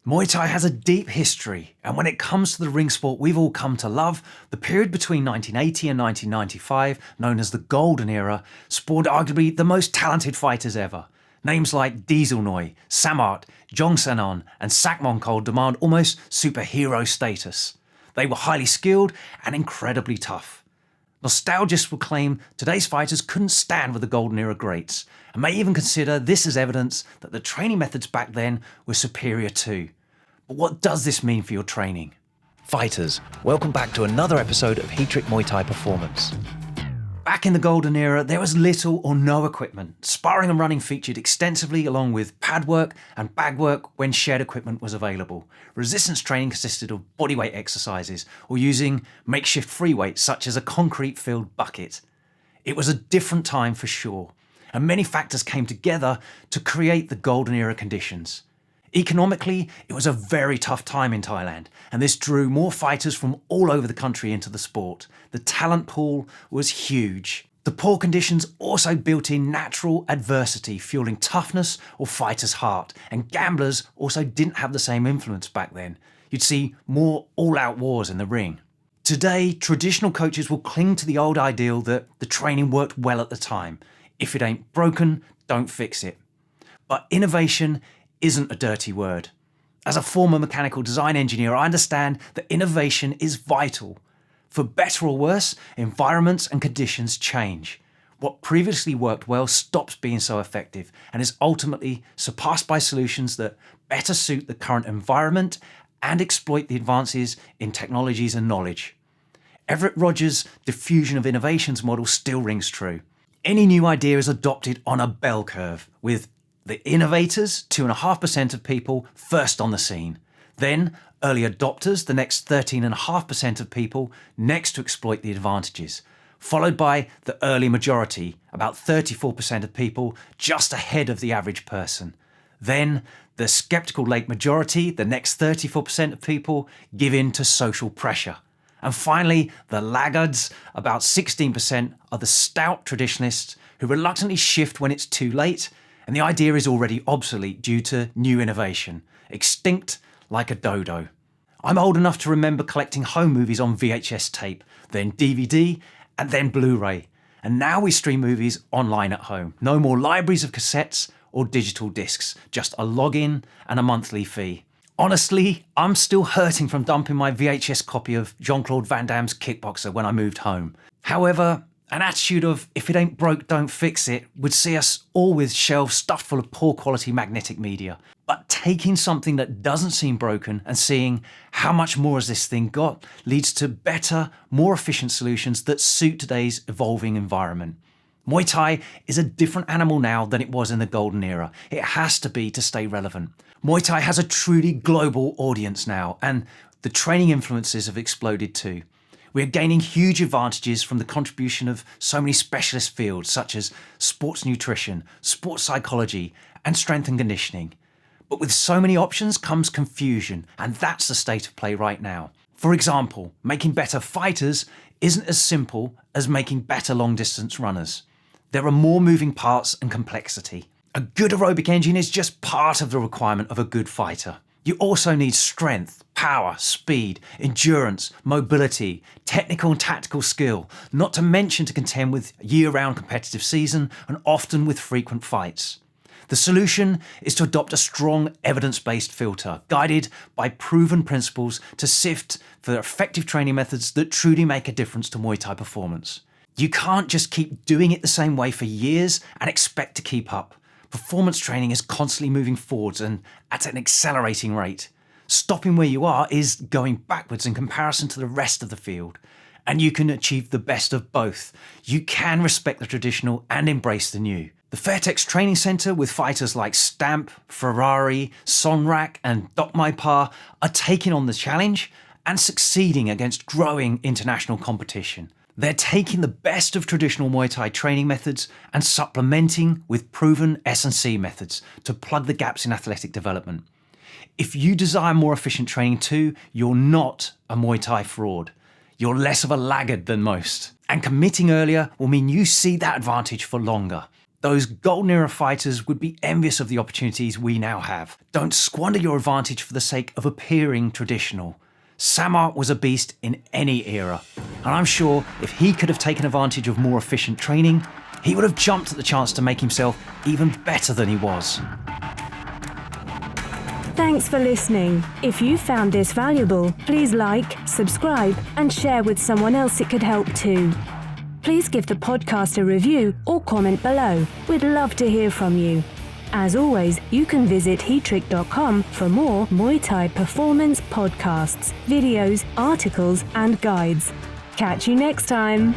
Muay Thai has a deep history, and when it comes to the ring sport we've all come to love, the period between 1980 and 1995, known as the Golden Era, spawned arguably the most talented fighters ever. Names like Dieselnoi, Samart, Jongsanan and Sakmongkol demand almost superhero status. They were highly skilled and incredibly tough. Nostalgists will claim today's fighters couldn't stand with the Golden Era greats, and may even consider this as evidence that the training methods back then were superior too. But what does this mean for your training? Fighters, welcome back to another episode of Heatrick Muay Thai Performance. Back in the Golden Era, there was little or no equipment. Sparring and running featured extensively along with pad work and bag work when shared equipment was available. Resistance training consisted of bodyweight exercises or using makeshift free weights such as a concrete-filled bucket. It was a different time for sure, and many factors came together to create the Golden Era conditions. Economically, it was a very tough time in Thailand, and this drew more fighters from all over the country into the sport. The talent pool was huge. The poor conditions also built in natural adversity, fueling toughness or fighters' heart, and gamblers also didn't have the same influence back then. You'd see more all-out wars in the ring. Today, traditional coaches will cling to the old ideal that the training worked well at the time. If it ain't broken, don't fix it. But innovation isn't a dirty word. As a former mechanical design engineer, I understand that innovation is vital. For better or worse, environments and conditions change. What previously worked well stops being so effective and is ultimately surpassed by solutions that better suit the current environment and exploit the advances in technologies and knowledge. Everett Rogers' diffusion of innovations model still rings true. Any new idea is adopted on a bell curve, with the innovators, 2.5% of people, first on the scene. Then, early adopters, the next 13.5% of people, next to exploit the advantages. Followed by the early majority, about 34% of people, just ahead of the average person. Then, the skeptical late majority, the next 34% of people, give in to social pressure. And finally, the laggards, about 16%, are the stout traditionalists who reluctantly shift when it's too late, and the idea is already obsolete due to new innovation, extinct like a dodo. I'm old enough to remember collecting home movies on VHS tape, then DVD, and then Blu-ray. And now we stream movies online at home. No more libraries of cassettes or digital discs, just a login and a monthly fee. Honestly, I'm still hurting from dumping my VHS copy of Jean-Claude Van Damme's Kickboxer when I moved home. However, an attitude of, if it ain't broke, don't fix it, would see us all with shelves stuffed full of poor quality magnetic media. But taking something that doesn't seem broken and seeing how much more has this thing got leads to better, more efficient solutions that suit today's evolving environment. Muay Thai is a different animal now than it was in the Golden Era. It has to be to stay relevant. Muay Thai has a truly global audience now, and the training influences have exploded too. We are gaining huge advantages from the contribution of so many specialist fields such as sports nutrition, sports psychology, and strength and conditioning. But with so many options comes confusion, and that's the state of play right now. For example, making better fighters isn't as simple as making better long-distance runners. There are more moving parts and complexity. A good aerobic engine is just part of the requirement of a good fighter. You also need strength, power, speed, endurance, mobility, technical and tactical skill, not to mention to contend with year-round competitive season and often with frequent fights. The solution is to adopt a strong evidence-based filter, guided by proven principles to sift for effective training methods that truly make a difference to Muay Thai performance. You can't just keep doing it the same way for years and expect to keep up. Performance training is constantly moving forwards and at an accelerating rate. Stopping where you are is going backwards in comparison to the rest of the field. And you can achieve the best of both. You can respect the traditional and embrace the new. The Fairtex Training Centre, with fighters like Stamp, Ferrari, Sonrak and Dokmai Pa, are taking on the challenge and succeeding against growing international competition. They're taking the best of traditional Muay Thai training methods and supplementing with proven S&C methods to plug the gaps in athletic development. If you desire more efficient training too, you're not a Muay Thai fraud. You're less of a laggard than most. And committing earlier will mean you see that advantage for longer. Those golden era fighters would be envious of the opportunities we now have. Don't squander your advantage for the sake of appearing traditional. Samart was a beast in any era, and I'm sure if he could have taken advantage of more efficient training, he would have jumped at the chance to make himself even better than he was. Thanks for listening. If you found this valuable, please like, subscribe, and share with someone else it could help too. Please give the podcast a review or comment below. We'd love to hear from you. As always, you can visit heatrick.com for more Muay Thai performance podcasts, videos, articles, and guides. Catch you next time.